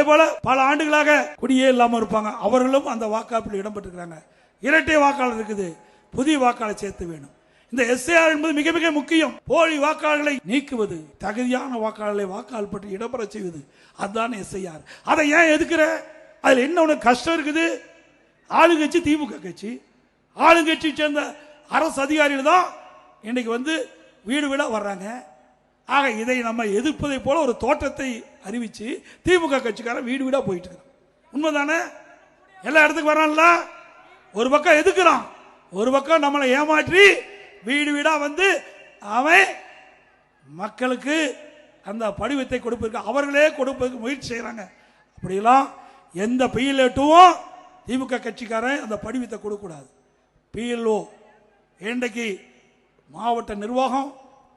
போல பல ஆண்டுகளாக குடியே இல்லாம இருப்பாங்க, அவர்களும் அந்த வாக்காளர்கள் இடம்பெற்றிருக்கிறாங்க. இரட்டை வாக்காளர் இருக்குது, புதிய வாக்காளர் சேர்த்து வேணும். இந்த எஸ்ஐஆர் என்பது மிக மிக முக்கியம். போலி வாக்காளர்களை நீக்குவது, தகுதியான வாக்காளர்களை வாக்காளர் பற்றி இடம்பெற செய்வது, அதுதான் எஸ்ஐஆர். அதை ஏன் எதுக்குற? அதுல என்ன உனக்கு கஷ்டம் இருக்குது? ஆளுங்கட்சி திமுக கட்சி, ஆளுங்கட்சி சேர்ந்த அரசு அதிகாரிகள் தான் இன்னைக்கு வீடு வீடா வர்றாங்க. ஆக இதை நம்ம எதிர்ப்பதை போல ஒரு தோற்றத்தை அறிவிச்சு திமுக கட்சிக்காரன் வீடு வீடா போயிட்டு இருக்கான். உண்மைதானே? எல்லா இடத்துக்கு வரான்ல. ஒரு பக்கம் எதுக்குறான், ஒரு பக்கம் நம்மளை ஏமாற்றி வீடு வீடா அவன் மக்களுக்கு அந்த படிவத்தை கொடுப்பதற்கு அவர்களே கொடுப்பதற்கு முயற்சி செய்யறாங்க. அப்படியெல்லாம் எந்த பிஎல்ஓவும் திமுக கட்சிக்காரன் அந்த படிவத்தை கொடுக்கக்கூடாது. பிஎல்ஓ இன்றைக்கு மாவட்ட நிர்வாகம்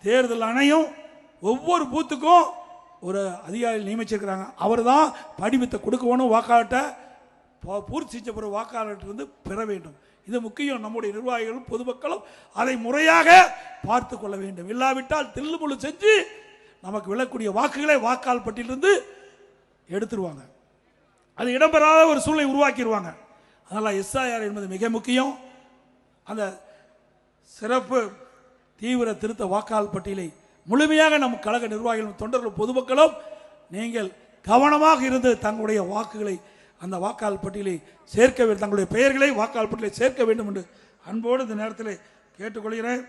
தேர்தல் ஆணையம் ஒவ்வொரு பூத்துக்கும் ஒரு அதிகாரி நியமிச்சிருக்கிறாங்க. அவர் தான் படிவத்தை கொடுக்கணும். வாக்காளர்கிட்ட பூர்த்தி செஞ்ச பிறகு வாக்காளர்கிட்ட பெற வேண்டும். இது முக்கியம். நம்முடைய நிர்வாகிகளும் பொதுமக்களும் அதை முறையாக பார்த்து கொள்ள வேண்டும். இல்லாவிட்டால் தில்லுமுள்ளு செஞ்சு நமக்கு விழக்கூடிய வாக்குகளை வாக்காளர் பட்டியலிருந்து எடுத்துருவாங்க. அது இடம்பெறாத ஒரு சூழ்நிலை உருவாக்கிடுவாங்க. அதனால எஸ்ஐஆர் என்பது மிக முக்கியம். அந்த சிறப்பு தீவிர திருத்த வாக்காளர் பட்டியலை முழுமையாக நம் கழக நிர்வாகிகளும் தொண்டர்களும் பொதுமக்களும் நீங்கள் கவனமாக இருந்து தங்களுடைய வாக்குகளை அந்த வாக்காளர் பட்டியலை சேர்க்க வேண்டும், தங்களுடைய பெயர்களை வாக்காளர் பட்டியலை சேர்க்க வேண்டும் என்று அன்போடு இந்த நேரத்தில் கேட்டுக்கொள்கிறேன்.